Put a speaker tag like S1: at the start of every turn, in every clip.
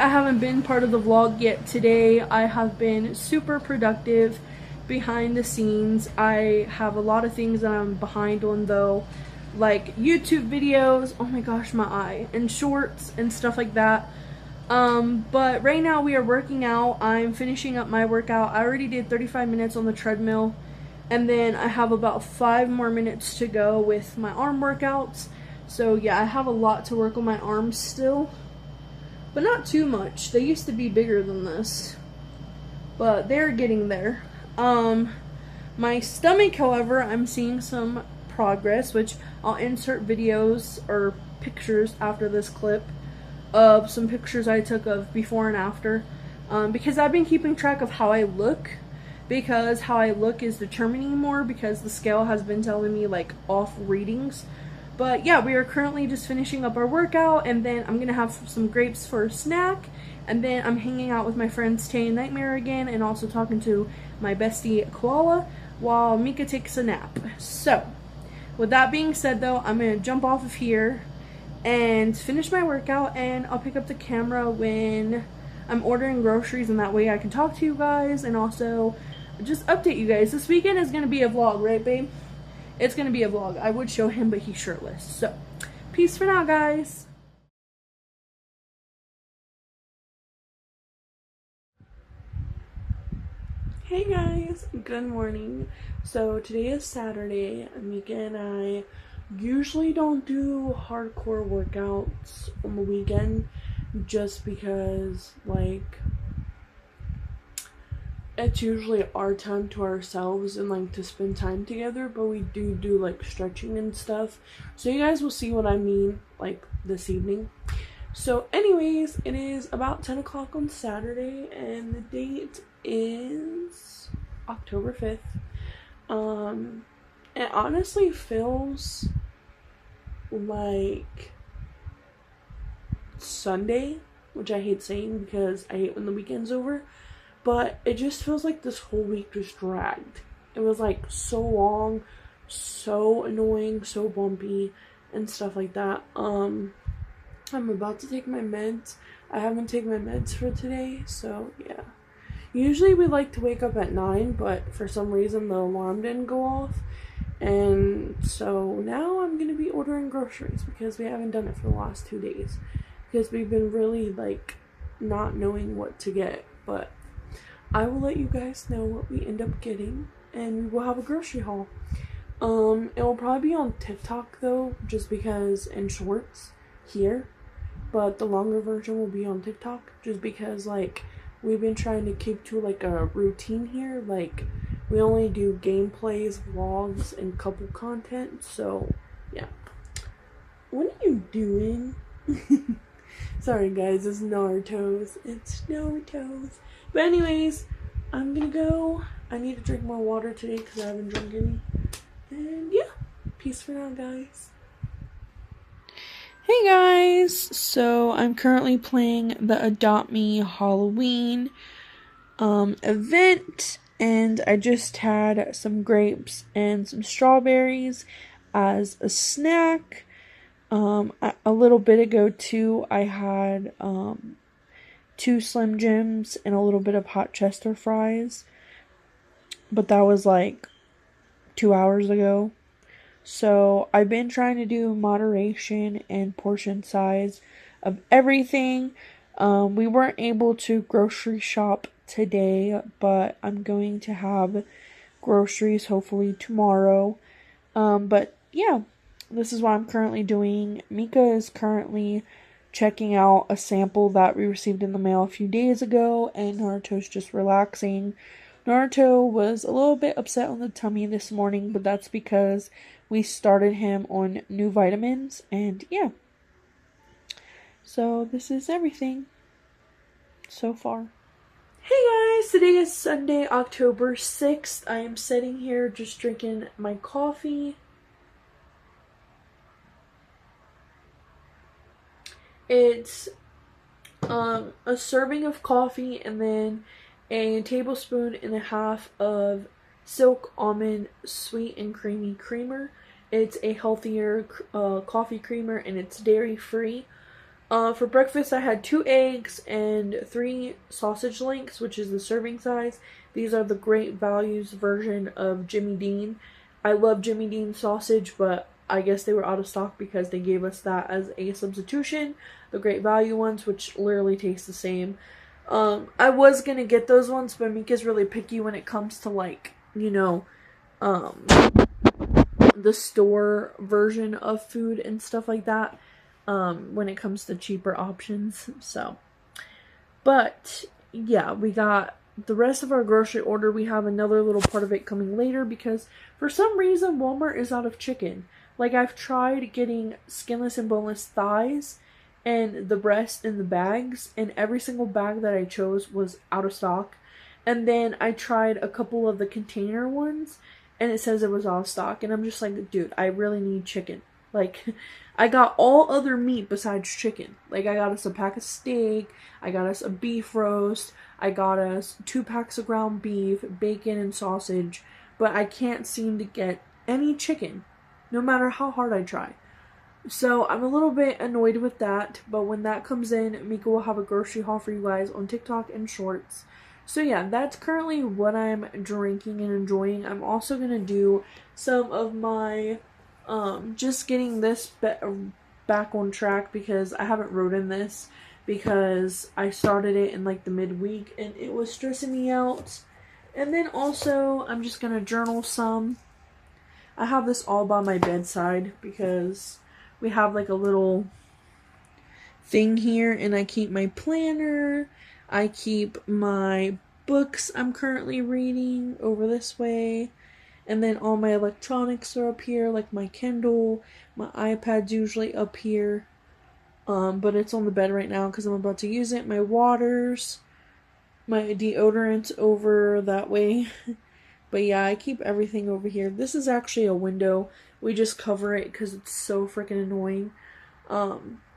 S1: I haven't been part of the vlog yet today, I have been super productive behind the scenes. I have a lot of things that I'm behind on though, like YouTube videos, oh my gosh my eye, and shorts and stuff like that. But right now we are working out. I'm finishing up my workout. I already did 35 minutes on the treadmill, and then I have about 5 more minutes to go with my arm workouts. So yeah, I have a lot to work on my arms still, but not too much. They used to be bigger than this, but they're getting there. My stomach, however, I'm seeing some progress, which I'll insert videos or pictures after this clip of some pictures I took of before and after, because I've been keeping track of how I look, because how I look is determining more, because the scale has been telling me like off readings. But yeah, we are currently just finishing up our workout, and then I'm gonna have some grapes for a snack, and then I'm hanging out with my friends Tay and Nightmare again, and also talking to my bestie Koala while Mika takes a nap. So with that being said though, I'm gonna jump off of here and finish my workout, and I'll pick up the camera when I'm ordering groceries, and that way I can talk to you guys and also just update you guys. This weekend is gonna be a vlog, right babe? It's gonna be a vlog. I would show him, but he's shirtless. So, peace for now, guys. Hey guys, good morning. So today is Saturday. Mika and I usually don't do hardcore workouts on the weekend, just because like it's usually our time to ourselves and like to spend time together, but we do like stretching and stuff. So you guys will see what I mean like this evening. So anyways, it is about 10 o'clock on Saturday, and the date is October 5th. It honestly feels like Sunday, which I hate saying because I hate when the weekend's over. But it just feels like this whole week just dragged. It was like so long, so annoying, so bumpy, and stuff like that. I'm about to take my meds. I haven't taken my meds for today, so yeah. Usually we like to wake up at 9, but for some reason the alarm didn't go off. And so now I'm going to be ordering groceries because we haven't done it for the last 2 days. Because we've been really like not knowing what to get, but I will let you guys know what we end up getting, and we will have a grocery haul. It will probably be on TikTok though, just because, in shorts here, but the longer version will be on TikTok, just because like we've been trying to keep to like a routine here. Like we only do gameplays, vlogs, and couple content. So yeah. What are you doing? Sorry guys, it's Naruto's. It's Naruto's. But anyways, I'm gonna go. I need to drink more water today because I haven't drunk any. And yeah, peace for now, guys. Hey guys, so I'm currently playing the Adopt Me Halloween event, and I just had some grapes and some strawberries as a snack. A little bit ago too, I had 2 Slim Jims and a little bit of hot Chester fries, but that was like 2 hours ago. So I've been trying to do moderation and portion size of everything. We weren't able to grocery shop today, but I'm going to have groceries hopefully tomorrow. But yeah, this is what I'm currently doing. Mika is currently checking out a sample that we received in the mail a few days ago, and Naruto's just relaxing. Naruto was a little bit upset on the tummy this morning, but that's because we started him on new vitamins, and yeah. So this is everything so far. Hey guys, today is Sunday, October 6th. I am sitting here just drinking my coffee. It's a serving of coffee and then a tablespoon and a half of Silk Almond Sweet and Creamy Creamer. It's a healthier coffee creamer, and it's dairy free. For breakfast, I had 2 eggs and 3 sausage links, which is the serving size. These are the Great Values version of Jimmy Dean. I love Jimmy Dean sausage, but I guess they were out of stock because they gave us that as a substitution. The Great Value ones, which literally taste the same. I was gonna get those ones, but Mika's really picky when it comes to, like, you know, the store version of food and stuff like that. When it comes to cheaper options. So, but yeah, we got the rest of our grocery order. We have another little part of it coming later because for some reason Walmart is out of chicken. Like, I've tried getting skinless and boneless thighs and the breast in the bags, and every single bag that I chose was out of stock. And then I tried a couple of the container ones and it says it was out of stock, and I'm just like, dude, I really need chicken. Like, I got all other meat besides chicken. Like, I got us a pack of steak, I got us a beef roast, I got us 2 packs of ground beef, bacon, and sausage, but I can't seem to get any chicken, no matter how hard I try. So, I'm a little bit annoyed with that, but when that comes in, Mika will have a grocery haul for you guys on TikTok and Shorts. So yeah, that's currently what I'm drinking and enjoying. I'm also going to do some of my just getting this back on track because I haven't wrote in this because I started it in like the midweek and it was stressing me out. And then also I'm just gonna journal some. I have this all by my bedside because we have like a little thing here, and I keep my planner, I keep my books I'm currently reading over this way. And then all my electronics are up here, like my Kindle, my iPad's usually up here. But it's on the bed right now because I'm about to use it. My waters, my deodorant over that way. But yeah, I keep everything over here. This is actually a window. We just cover it because it's so freaking annoying.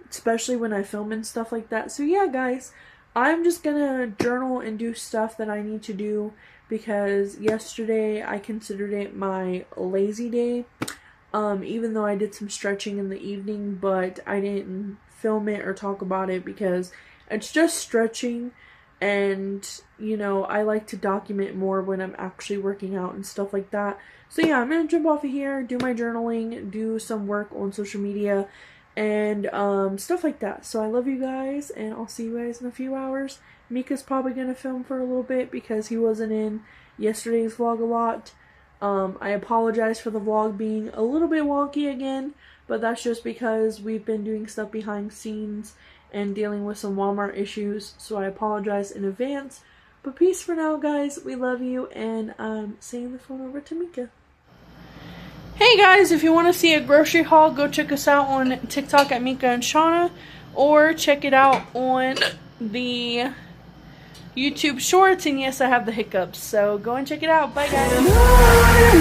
S1: Especially when I film and stuff like that. So yeah, guys, I'm just gonna journal and do stuff that I need to do. Because yesterday I considered it my lazy day, even though I did some stretching in the evening, but I didn't film it or talk about it because it's just stretching, and, you know, I like to document more when I'm actually working out and stuff like that. So yeah, I'm going to jump off of here, do my journaling, do some work on social media, and stuff like that. So I love you guys, and I'll see you guys in a few hours. Mika's probably going to film for a little bit because he wasn't in yesterday's vlog a lot. I apologize for the vlog being a little bit wonky again, but that's just because we've been doing stuff behind scenes and dealing with some Walmart issues, so I apologize in advance. But peace for now, guys. We love you, and I'm sending the phone over to Mika. Hey guys, if you want to see a grocery haul, go check us out on TikTok at Micah and Shawna, or check it out on the YouTube Shorts. And yes, I have the hiccups, so go and check it out. Bye guys.